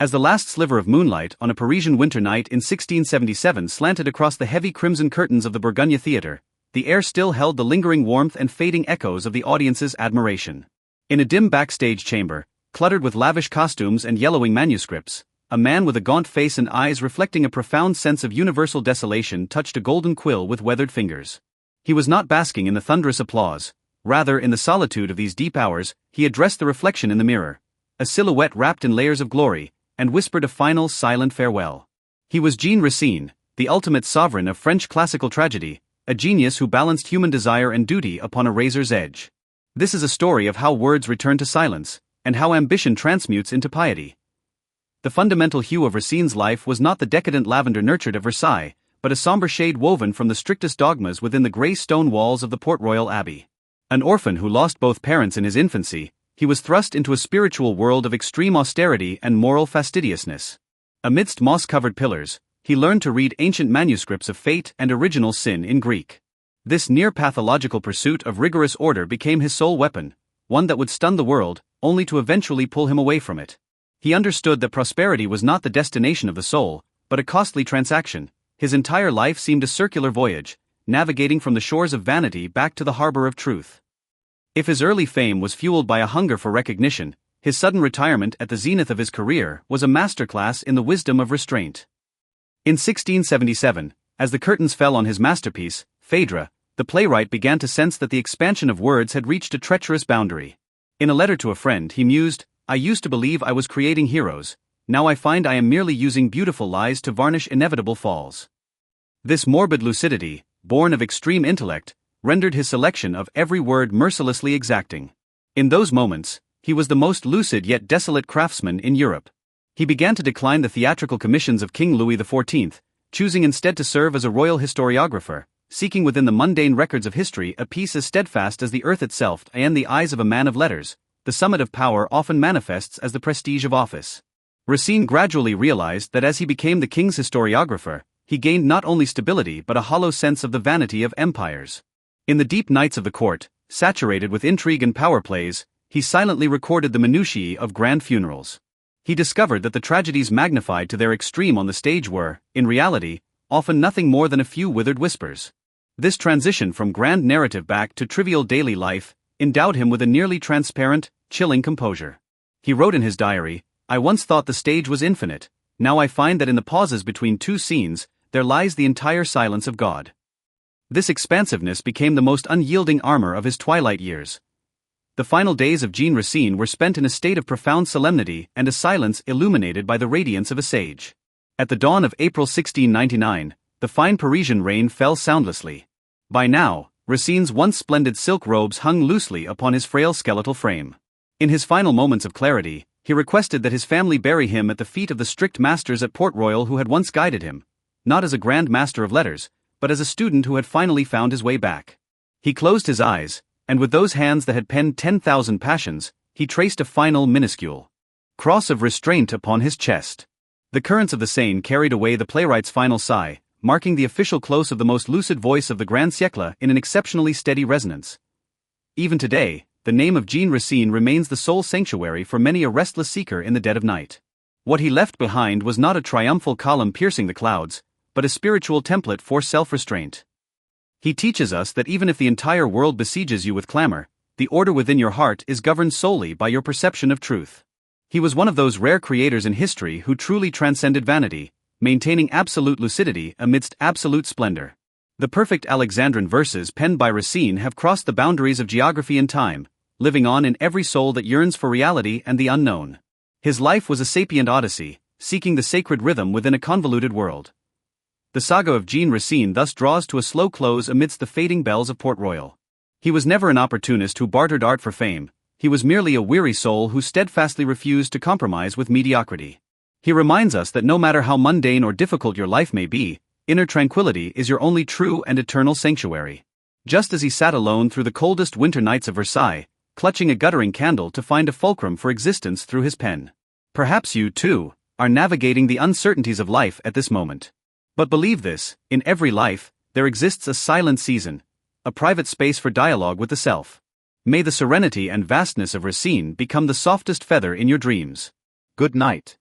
As the last sliver of moonlight on a Parisian winter night in 1677 slanted across the heavy crimson curtains of the Bourgogne Theatre, the air still held the lingering warmth and fading echoes of the audience's admiration. In a dim backstage chamber, cluttered with lavish costumes and yellowing manuscripts, a man with a gaunt face and eyes reflecting a profound sense of universal desolation touched a golden quill with weathered fingers. He was not basking in the thunderous applause. Rather, in the solitude of these deep hours, he addressed the reflection in the mirror, a silhouette wrapped in layers of glory, and whispered a final, silent farewell. He was Jean Racine, the ultimate sovereign of French classical tragedy, a genius who balanced human desire and duty upon a razor's edge. This is a story of how words return to silence, and how ambition transmutes into piety. The fundamental hue of Racine's life was not the decadent lavender nurtured at Versailles, but a somber shade woven from the strictest dogmas within the grey stone walls of the Port Royal Abbey. An orphan who lost both parents in his infancy, he was thrust into a spiritual world of extreme austerity and moral fastidiousness. Amidst moss-covered pillars, he learned to read ancient manuscripts of fate and original sin in Greek. This near-pathological pursuit of rigorous order became his sole weapon, one that would stun the world, only to eventually pull him away from it. He understood that prosperity was not the destination of the soul, but a costly transaction. His entire life seemed a circular voyage, navigating from the shores of vanity back to the harbor of truth. If his early fame was fueled by a hunger for recognition, his sudden retirement at the zenith of his career was a masterclass in the wisdom of restraint. In 1677, as the curtains fell on his masterpiece, Phaedra, the playwright began to sense that the expansion of words had reached a treacherous boundary. In a letter to a friend, he mused, "I used to believe I was creating heroes, now I find I am merely using beautiful lies to varnish inevitable falls." This morbid lucidity, born of extreme intellect, rendered his selection of every word mercilessly exacting. In those moments, he was the most lucid yet desolate craftsman in Europe. He began to decline the theatrical commissions of King Louis XIV, choosing instead to serve as a royal historiographer, seeking within the mundane records of history a peace as steadfast as the earth itself. And the eyes of a man of letters, the summit of power often manifests as the prestige of office. Racine gradually realized that as he became the king's historiographer, he gained not only stability but a hollow sense of the vanity of empires. In the deep nights of the court, saturated with intrigue and power plays, he silently recorded the minutiae of grand funerals. He discovered that the tragedies magnified to their extreme on the stage were, in reality, often nothing more than a few withered whispers. This transition from grand narrative back to trivial daily life endowed him with a nearly transparent, chilling composure. He wrote in his diary, "I once thought the stage was infinite, now I find that in the pauses between two scenes, there lies the entire silence of God." This expansiveness became the most unyielding armor of his twilight years. The final days of Jean Racine were spent in a state of profound solemnity and a silence illuminated by the radiance of a sage. At the dawn of April 1699, the fine Parisian rain fell soundlessly. By now, Racine's once splendid silk robes hung loosely upon his frail skeletal frame. In his final moments of clarity, he requested that his family bury him at the feet of the strict masters at Port Royal who had once guided him, not as a grand master of letters, but as a student who had finally found his way back. He closed his eyes, and with those hands that had penned 10,000 passions, he traced a final minuscule cross of restraint upon his chest. The currents of the Seine carried away the playwright's final sigh, marking the official close of the most lucid voice of the grand siècle in an exceptionally steady resonance. Even today, the name of Jean Racine remains the sole sanctuary for many a restless seeker in the dead of night. What he left behind was not a triumphal column piercing the clouds, but a spiritual template for self-restraint. He teaches us that even if the entire world besieges you with clamor, the order within your heart is governed solely by your perception of truth. He was one of those rare creators in history who truly transcended vanity, maintaining absolute lucidity amidst absolute splendor. The perfect Alexandrine verses penned by Racine have crossed the boundaries of geography and time, living on in every soul that yearns for reality and the unknown. His life was a sapient odyssey, seeking the sacred rhythm within a convoluted world. The saga of Jean Racine thus draws to a slow close amidst the fading bells of Port Royal. He was never an opportunist who bartered art for fame, he was merely a weary soul who steadfastly refused to compromise with mediocrity. He reminds us that no matter how mundane or difficult your life may be, inner tranquility is your only true and eternal sanctuary. Just as he sat alone through the coldest winter nights of Versailles, clutching a guttering candle to find a fulcrum for existence through his pen. Perhaps you, too, are navigating the uncertainties of life at this moment. But believe this, in every life, there exists a silent season, a private space for dialogue with the self. May the serenity and vastness of Racine become the softest feather in your dreams. Good night.